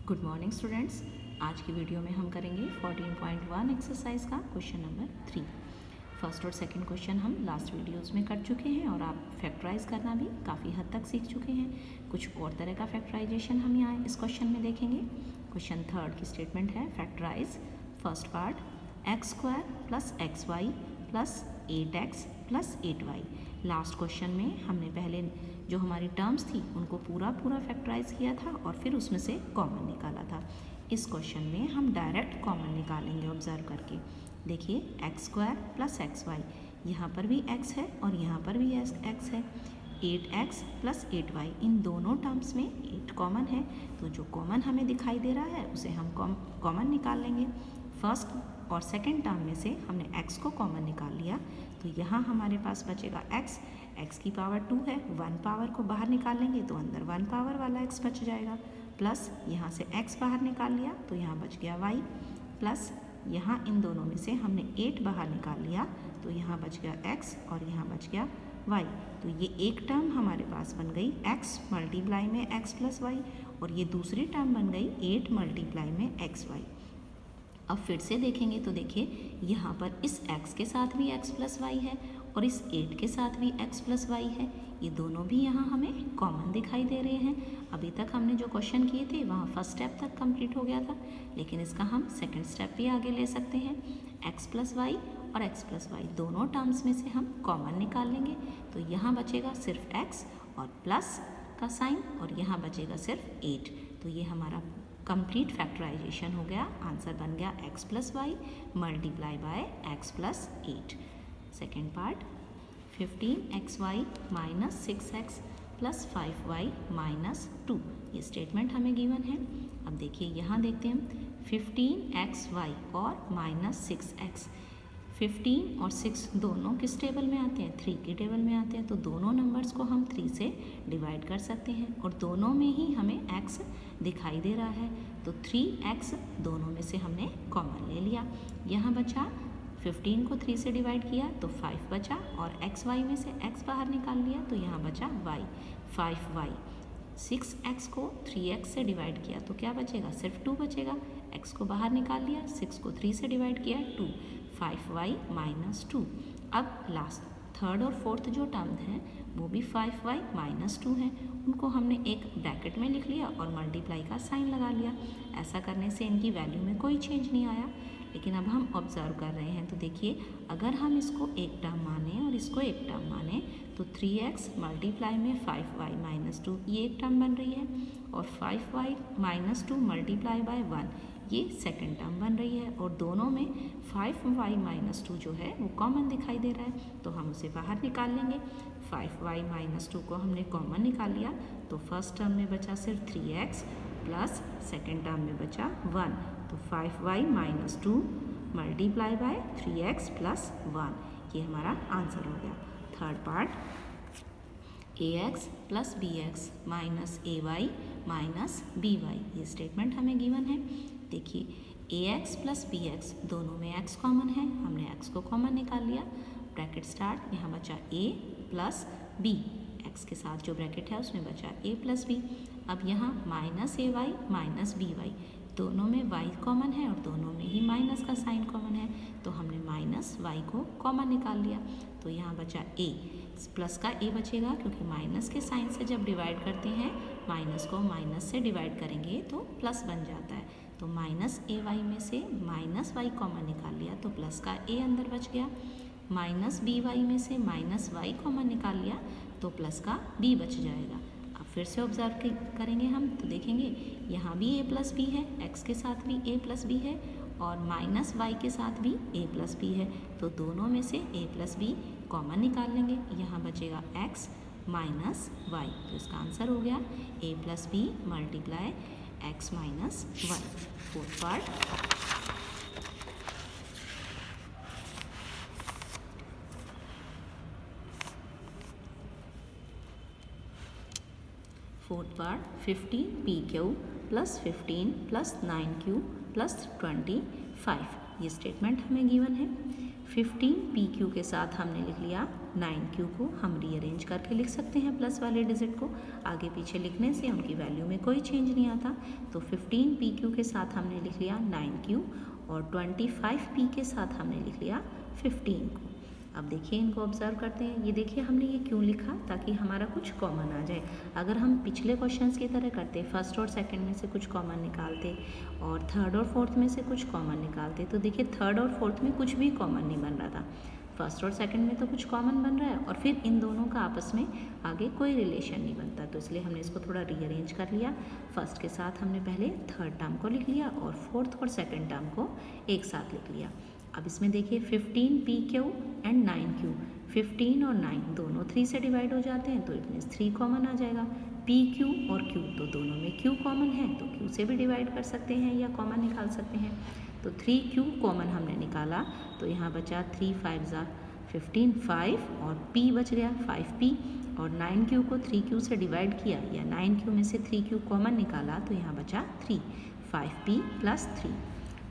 Good morning students. आज की video में हम करेंगे 14.1 एक्सरसाइज का क्वेश्चन नंबर 3। फर्स्ट और सेकंड क्वेश्चन हम लास्ट वीडियोस में कर चुके हैं और आप फैक्टराइज करना भी काफ़ी हद तक सीख चुके हैं। कुछ और तरह का फैक्टराइजेशन हम यहाँ इस क्वेश्चन में देखेंगे। क्वेश्चन थर्ड की स्टेटमेंट है factorise first part x square plus x y plus 8x plus 8y। Last question में हमने पहले जो हमारी टर्म्स थी उनको पूरा फैक्टराइज किया था और फिर उसमें से कॉमन निकाला था। इस क्वेश्चन में हम डायरेक्ट कॉमन निकालेंगे ऑब्जर्व करके। देखिए x square plus x y, यहाँ पर भी x है और यहाँ पर भी x है। 8x प्लस 8y, इन दोनों टर्म्स में 8 कॉमन है, तो जो कॉमन हमें दिखाई दे रहा है उसे हम कॉमन निकाल लेंगे। फर्स्ट और सेकंड टर्म में से हमने x को कॉमन निकाल लिया, तो यहाँ हमारे पास बचेगा x की पावर 2 है, 1 पावर को बाहर निकाल लेंगे तो अंदर 1 पावर वाला x बच जाएगा, प्लस यहाँ से x बाहर निकाल लिया तो यहाँ बच गया y, प्लस यहाँ इन दोनों में से हमने 8 बाहर निकाल लिया तो यहाँ बच गया x और यहाँ बच गया y। तो ये एक टर्म हमारे पास बन गई x मल्टीप्लाई में x प्लस वाई और ये दूसरी टर्म बन गई 8 मल्टीप्लाई में एक्स वाई। अब फिर से देखेंगे तो देखिए यहाँ पर इस x के साथ भी x प्लस वाई है और इस 8 के साथ भी x प्लस वाई है, ये दोनों भी यहाँ हमें कॉमन दिखाई दे रहे हैं। अभी तक हमने जो क्वेश्चन किए थे वहाँ फर्स्ट स्टेप तक कंप्लीट हो गया था, लेकिन इसका हम सेकंड स्टेप भी आगे ले सकते हैं। x प्लस वाई और x प्लस वाई दोनों टर्म्स में से हम कॉमन निकाल लेंगे, तो यहाँ बचेगा सिर्फ x और प्लस का साइन और यहाँ बचेगा सिर्फ 8। तो ये हमारा कंप्लीट फैक्टराइजेशन हो गया। आंसर बन गया x plus y multiply by x plus 8। Second part 15xy minus 6x plus 5y minus 2, ये स्टेटमेंट हमें गिवन है। अब देखिए यहाँ देखते हैं 15xy और माइनस 6x। 15 और 6 दोनों किस टेबल में आते हैं? 3 के टेबल में आते हैं, तो दोनों नंबर्स को हम 3 से डिवाइड कर सकते हैं और दोनों में ही हमें x दिखाई दे रहा है, तो 3x दोनों में से हमने कॉमन ले लिया। यहाँ बचा 15 को 3 से डिवाइड किया तो 5 बचा और xy में से x बाहर निकाल लिया तो यहाँ बचा y 5y। 6x को 3x से डिवाइड किया तो क्या बचेगा? सिर्फ 2 बचेगा। x को बाहर निकाल लिया, 6 को 3 से डिवाइड किया 2 5y माइनस 2। अब लास्ट थर्ड और फोर्थ जो टर्म हैं वो भी 5y माइनस 2 हैं, उनको हमने एक ब्रैकेट में लिख लिया और मल्टीप्लाई का साइन लगा लिया। ऐसा करने से इनकी वैल्यू में कोई चेंज नहीं आया। लेकिन अब हम ऑब्जर्व कर रहे हैं तो देखिए अगर हम इसको एक टर्म माने और इसको एक टर्म माने तो 3x मल्टीप्लाई में 5y माइनस 2 ये एक टर्म बन रही है और 5y माइनस 2 मल्टीप्लाई बाय 1 ये सेकंड टर्म बन रही है, और दोनों में 5y माइनस 2 जो है वो कॉमन दिखाई दे रहा है, तो हम उसे बाहर निकाल लेंगे। 5y माइनस 2 को हमने कॉमन निकाल लिया तो फर्स्ट टर्म में बचा सिर्फ 3x प्लस सेकेंड टर्म में बचा 1, तो 5y minus 2 multiply by 3x plus 1, ये हमारा आंसर हो गया। Third part ax plus bx minus ay minus by, ये स्टेटमेंट हमें गिवन है। देखिए ax प्लस bx दोनों में x कॉमन है, हमने x को कॉमन निकाल लिया। ब्रैकेट स्टार्ट, यहाँ बचा a प्लस b, x के साथ जो ब्रैकेट है उसमें बचा a प्लस b। अब यहाँ माइनस ay माइनस by, दोनों में y कॉमन है और दोनों में ही माइनस का साइन कॉमन है, तो हमने माइनस y को कॉमन निकाल लिया, तो यहाँ बचा a। प्लस का a बचेगा क्योंकि माइनस के साइन से जब डिवाइड करते हैं माइनस को माइनस से डिवाइड करेंगे तो प्लस बन जाता है, तो माइनस ay में से माइनस y कॉमन निकाल लिया तो प्लस का a अंदर बच गया। माइनस by में से माइनस y कॉमन निकाल लिया तो प्लस का b बच जाएगा। अब फिर से ऑब्जर्व करेंगे हम तो देखेंगे यहाँ भी a प्लस b है, x के साथ भी a प्लस b है और माइनस y के साथ भी a प्लस b है, तो दोनों में से a प्लस b कॉमन निकाल लेंगे। यहाँ बचेगा x माइनस y, तो इसका आंसर हो गया a plus b multiply x minus y। Fourth part 15pq plus 15 plus 9q plus 25, ये स्टेटमेंट हमें गिवन है। 15PQ के साथ हमने लिख लिया 9Q को हम रीअरेंज करके लिख सकते हैं प्लस वाले डिजिट को, आगे पीछे लिखने से उनकी वैल्यू में कोई चेंज नहीं आता। तो 15PQ के साथ हमने लिख लिया 9Q और 25P के साथ हमने लिख लिया 15 को। अब देखिए इनको ऑब्जर्व करते हैं। ये देखिए हमने ये क्यों लिखा, ताकि हमारा कुछ कॉमन आ जाए। अगर हम पिछले क्वेश्चंस की तरह करते, फर्स्ट और सेकंड में से कुछ कॉमन निकालते और थर्ड और फोर्थ में से कुछ कॉमन निकालते, तो देखिए थर्ड और फोर्थ में कुछ भी कॉमन नहीं बन रहा था, फर्स्ट और सेकंड में तो कुछ कॉमन बन रहा है और फिर इन दोनों का आपस में आगे कोई रिलेशन नहीं बनता। तो इसलिए हमने इसको थोड़ा रीअरेंज कर लिया। फर्स्ट के साथ हमने पहले थर्ड टर्म को लिख लिया और फोर्थ और सेकंड टर्म को एक साथ लिख लिया। अब इसमें देखिए 15PQ एंड 9Q, 15 और 9 दोनों 3 से डिवाइड हो जाते हैं, तो इट मीन्स 3 कॉमन आ जाएगा। PQ और Q तो दोनों में Q कॉमन है, तो Q से भी डिवाइड कर सकते हैं या कॉमन निकाल सकते हैं। तो 3Q कॉमन हमने निकाला, तो यहाँ बचा 3 5 15 5 और P बच गया 5P, और 9Q को 3Q से डिवाइड किया या 9Q में से 3Q कॉमन निकाला, तो यहाँ बचा 3 5P प्लस 3।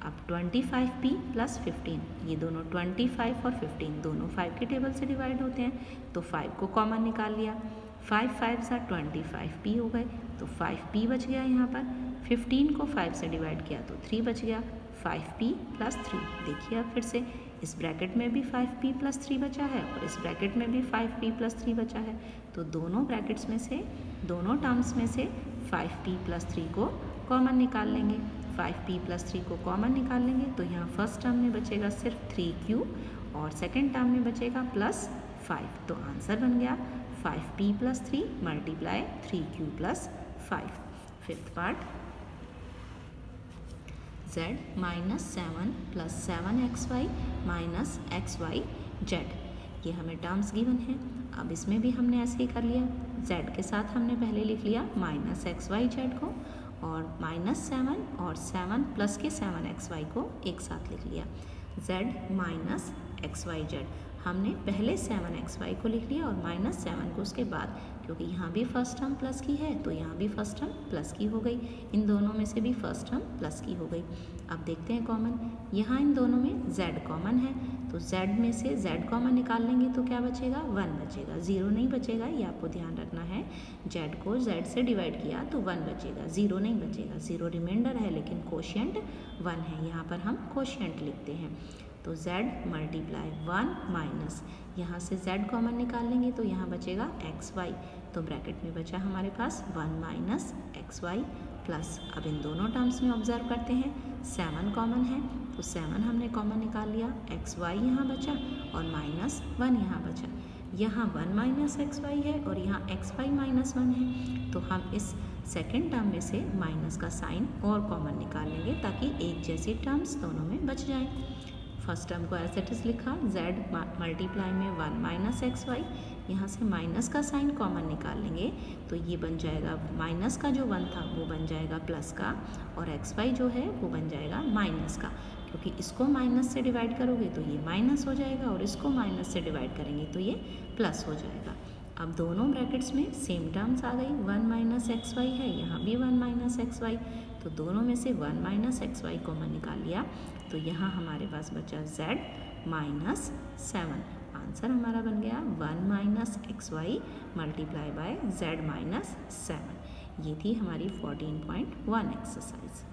अब 25P प्लस 15, ये दोनों 25 और 15 दोनों 5 के टेबल से डिवाइड होते हैं, तो 5 को कॉमन निकाल लिया। 5 5 25P हो गए, तो 5P बच गया यहाँ पर। 15 को 5 से डिवाइड किया तो 3 बच गया, 5P प्लस 3। देखिए अब फिर से इस ब्रैकेट में भी 5P प्लस 3 बचा है और इस ब्रैकेट में भी 5P प्लस 3 बचा है, तो दोनों ब्रैकेट्स में से, दोनों टर्म्स में से 5P प्लस 3 को कॉमन निकाल लेंगे। 5P प्लस 3 को कॉमन निकाल लेंगे, तो यहाँ फर्स्ट टर्म में बचेगा सिर्फ 3Q और सेकेंड टर्म में बचेगा प्लस 5। तो आंसर बन गया 5P plus 3 multiply 3Q plus 5। Fifth part, Z minus 7 plus 7XY minus XY Z, ये हमें टर्म्स गिवन है। अब इसमें भी हमने ऐसे ही कर लिया। Z के साथ हमने पहले लिख लिया माइनस XYZ को, और -7 और 7 प्लस के 7XY को एक साथ लिख लिया। Z माइनस XYZ, हमने पहले 7XY को लिख लिया और -7 को उसके बाद, क्योंकि यहाँ भी फर्स्ट टर्म प्लस की है तो यहाँ भी फर्स्ट टर्म प्लस की हो गई, इन दोनों में से भी फर्स्ट टर्म प्लस की हो गई। अब देखते हैं कॉमन, यहाँ इन दोनों में Z कॉमन है, तो Z में से Z कॉमन निकाल लेंगे तो क्या बचेगा, 1 बचेगा, 0 नहीं बचेगा, ये आपको ध्यान रखना है। Z को Z से डिवाइड किया तो 1 बचेगा, 0 नहीं बचेगा, 0 रिमाइंडर है लेकिन कोशिएंट 1 है, यहाँ पर हम कोशिएंट लिखते हैं। तो Z मल्टीप्लाई 1 माइनस, यहाँ से Z कॉमन निकाल लेंगे तो यहाँ बचेगा XY, तो ब्रैकेट में बचा हमारे पास 1 माइनस XY प्लस, अब इन दोनों टर्म्स में ऑब्जर्व करते हैं 7 कॉमन है, तो 7 हमने कॉमन निकाल लिया, XY यहाँ बचा और -1 यहाँ बचा। यहाँ 1 माइनस XY है और यहाँ XY -1 है, तो हम इस सेकेंड टर्म में से माइनस का साइन और कॉमन निकाल लेंगे ताकि एक जैसी टर्म्स दोनों में बच जाएं। फर्स्ट टर्म को एज इट इज लिखा, Z मल्टीप्लाई में 1 माइनस XY, यहाँ से माइनस का साइन कॉमन निकाल लेंगे तो ये बन जाएगा, माइनस का जो 1 था वो बन जाएगा प्लस का, और XY जो है वो बन जाएगा माइनस का, क्योंकि इसको माइनस से डिवाइड करोगे तो ये माइनस हो जाएगा और इसको माइनस से डिवाइड करेंगे तो ये प्लस हो जाएगा। अब दोनों ब्रैकेट्स में सेम टर्म्स आ गई, 1 माइनस XY है, यहाँ भी 1 माइनस XY, तो दोनों में से 1 माइनस XY कॉमन निकाल लिया, तो यहाँ हमारे पास बचा Z माइनस 7। आंसर हमारा बन गया 1 minus XY multiply by Z minus 7। ये थी हमारी 14.1 एक्सरसाइज।